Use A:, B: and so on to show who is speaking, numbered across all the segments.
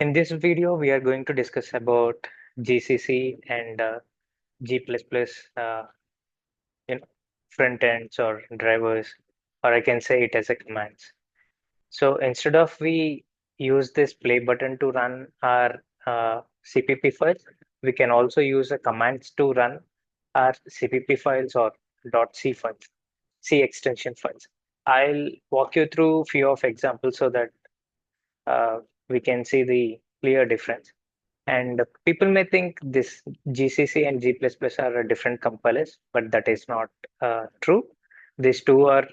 A: In this video, we are going to discuss about GCC and G++, you know, front ends or drivers, or I can say it as a commands. So instead of we use this play button to run our CPP files, we can also use the commands to run our CPP files or .c files, C extension files. I'll walk you through few of examples so that uh, we can see the clear difference. And people may think this GCC and G++ are different compilers, but that is not true. These two are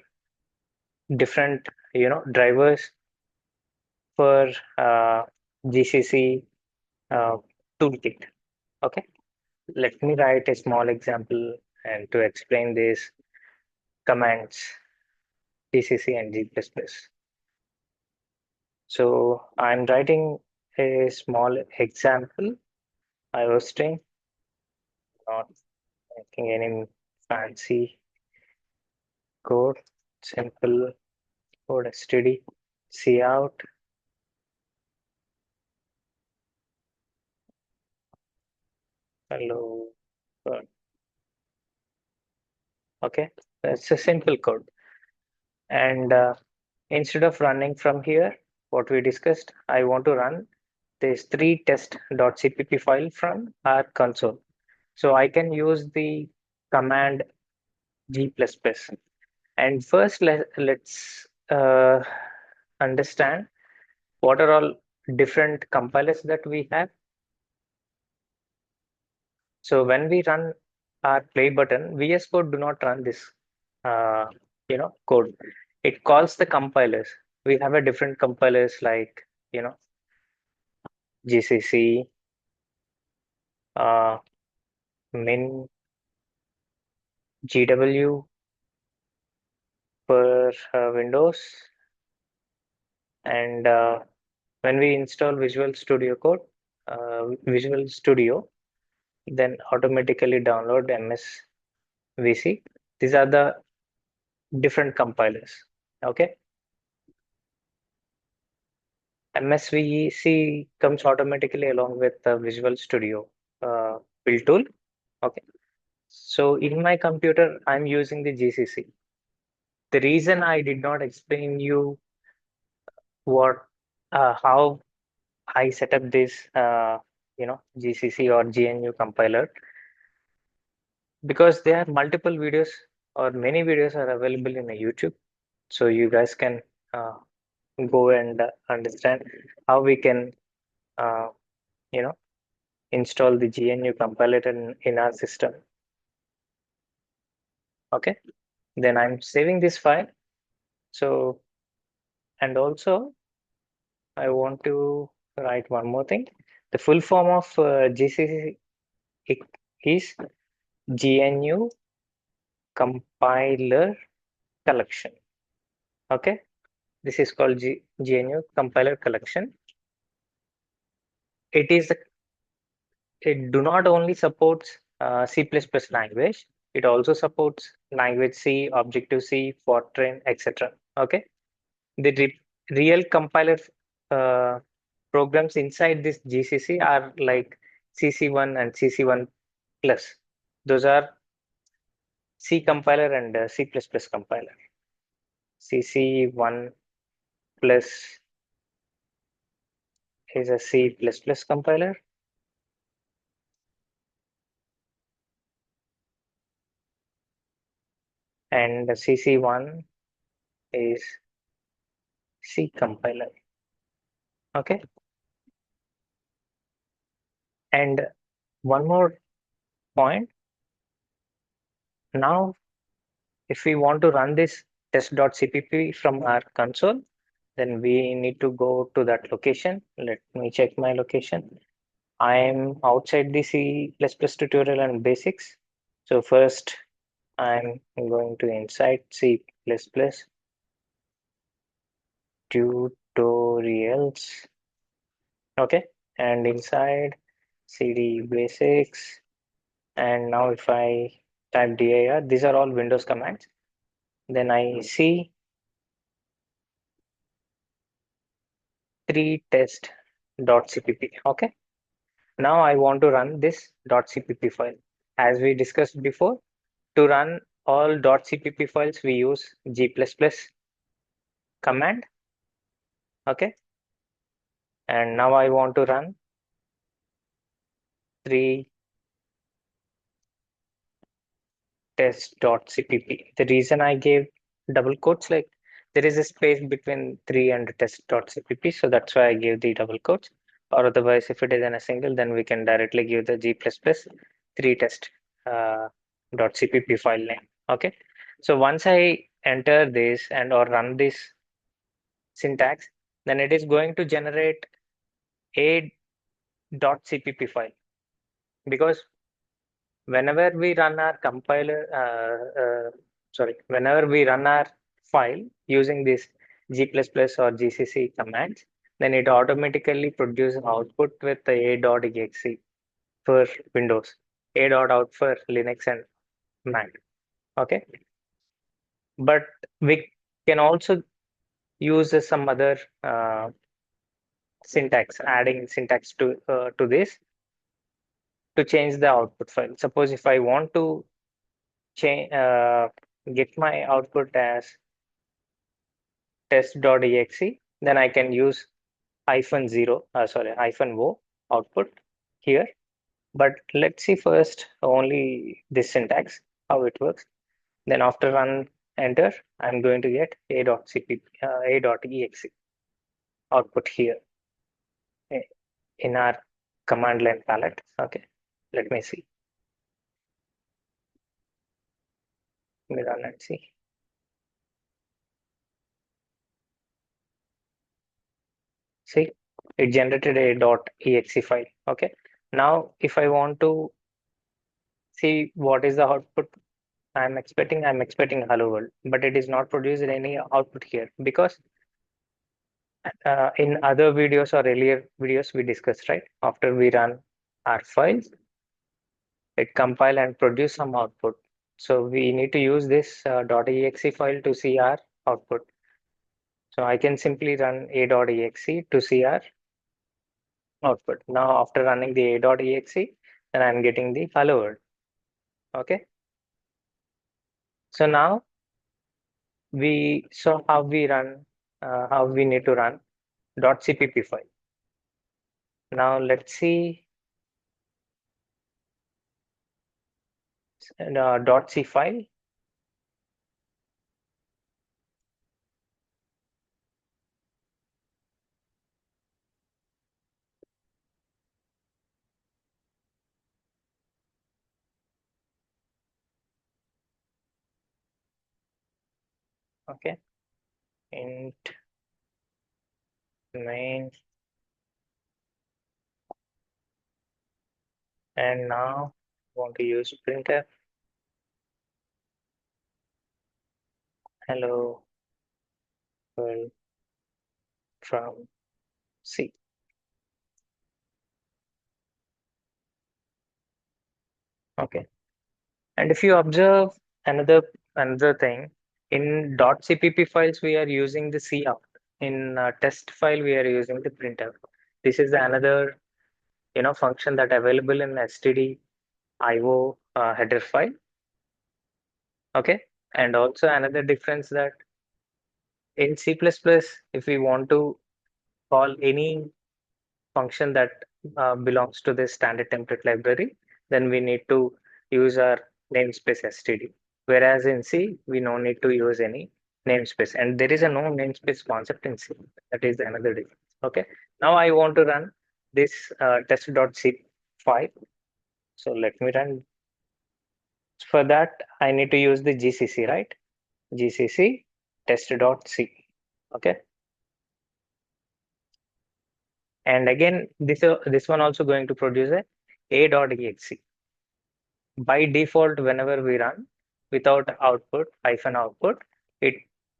A: different, drivers for GCC uh, toolkit. Okay, let me write a small example and to explain these commands GCC and G++. So I'm writing a small example. I was saying not making any fancy code, simple code std, cout, hello, world. Okay, that's a simple code. And instead of running from here, what we discussed, I want to run this three test.cpp file from our console. So I can use the command g++. And first, let's understand what are all different compilers that we have. So when we run our play button, VS Code do not run this, uh, code. It calls the compilers. We have a different compilers like, GCC, uh, Min, GW for Windows, and when we install Visual Studio, then automatically download MSVC. These are the different compilers. Okay. MSVC comes automatically along with the Visual Studio build tool. Okay. So in my computer, I'm using the GCC. The reason I did not explain you what how I set up this GCC or GNU compiler, because there are multiple videos or many videos are available in YouTube. So you guys can uh, go and understand how we can uh, you know install the GNU compiler in our system. Okay, then I'm saving this file. So, and also I want to write one more thing. The full form of GCC is GNU compiler collection. Okay, this is called GNU compiler collection. It is it do not only supports C++ language, it also supports language C, Objective-C, Fortran, etc. Okay, the real compiler uh, programs inside this GCC are like CC1 and CC1 plus. Those are C compiler and C++ compiler. CC1 plus is a C++ compiler, and the CC1 is C compiler. Okay, and one more point. Now, if we want to run this test.cpp from our console, then we need to go to that location. Let me check my location. I am outside the C++ tutorial and basics. So first, I'm going to inside C++ tutorials. Okay, and inside cd basics. And now if I type dir, these are all Windows commands. Then I see three .cpp. Okay. Now I want to run this .cpp file. As we discussed before, to run all .cpp files, we use g++ command. Okay. And now I want to run 3 test.cpp. The reason I gave double quotes, like there is a space between 3 and test.cpp, so that's why I gave the double quotes. Or otherwise, if it is in a single, then we can directly give the g++ 3 test .cpp file name. Okay. So once I enter this and or run this syntax, then it is going to generate a .cpp file, because whenever we run our whenever we run our file using this g++ or gcc commands, then it automatically produces output with the a.exe for Windows, a.out for Linux and Mac. Okay, but we can also use some other syntax, adding syntax to this to change the output file. Suppose if I want to change get my output as test.exe, then I can use -o output here. But let's see first only this syntax, how it works. Then after run enter, I'm going to get a.exe output here eh, in our command line palette. Okay, let me see. Let me run and see. See, it generated a.exe file. Okay, now if I want to see what is the output I'm expecting hello world, but it is not produced any output here because in other videos or earlier videos we discussed, right? After we run our files, it compile and produce some output. So we need to use this .exe file to see our output. So I can simply run a.exe to see our output. Now after running the a.exe, then I'm getting the hello world. Okay. So now we saw how we need to run .cpp file. Now let's see .c file. Okay, int main, and now want to use printf hello world from C. Okay, and if you observe another thing, in .cpp files we are using the cout. In test file we are using the printf. This is another function that available in std io header file. Okay, and also another difference that in C++, if we want to call any function that belongs to the standard template library, then we need to use our namespace std. Whereas in C, we no need to use any namespace, and there is a no namespace concept in C. That is another difference. Okay. Now I want to run this test.c file. So let me run. For that, I need to use the GCC, right? GCC test.c. Okay. And again, this one also going to produce a.exe. By default, whenever we run without output, hyphen output, it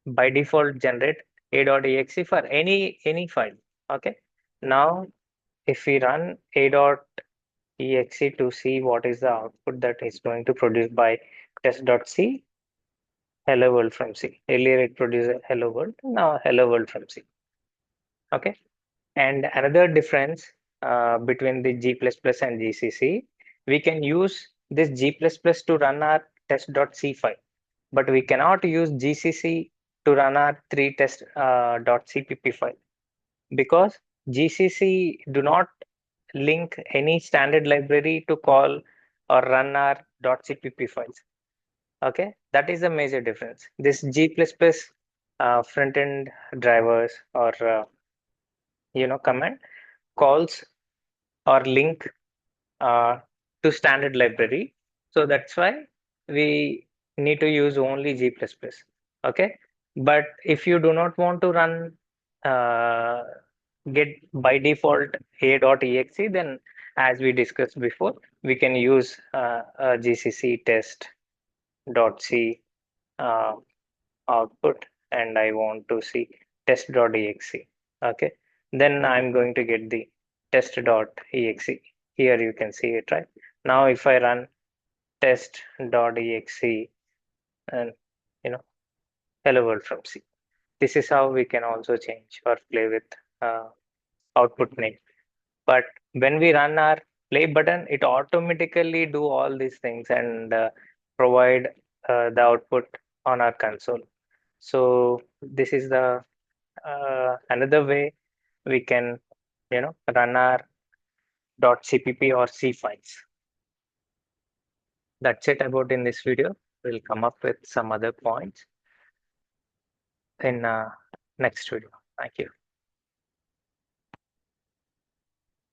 A: by default generate a.exe for any file. Okay. Now, if we run a.exe to see what is the output that is going to produce by test.c, hello world from C. Earlier it produced hello world, now hello world from C. Okay. And another difference between the G++ and GCC, we can use this G++ to run our test.c file, but we cannot use GCC to run our 3test .cpp file because GCC do not link any standard library to call or run our .cpp files. Okay, that is a major difference. This G++ front end drivers or command calls or link uh, to standard library. So that's why we need to use only G++. Okay, but if you do not want to run uh, get by default a.exe, then as we discussed before, we can use GCC test.c uh, output, and I want to see test.exe. Okay, then I'm going to get the test.exe. Here you can see it, right? Now if I run test.exe and hello world from C. This is how we can also change or play with uh, output name. But when we run our play button, it automatically do all these things and provide the output on our console. So this is the another way we can run our .cpp or C files. That's it about in this video. We'll come up with some other points in next video. Thank you.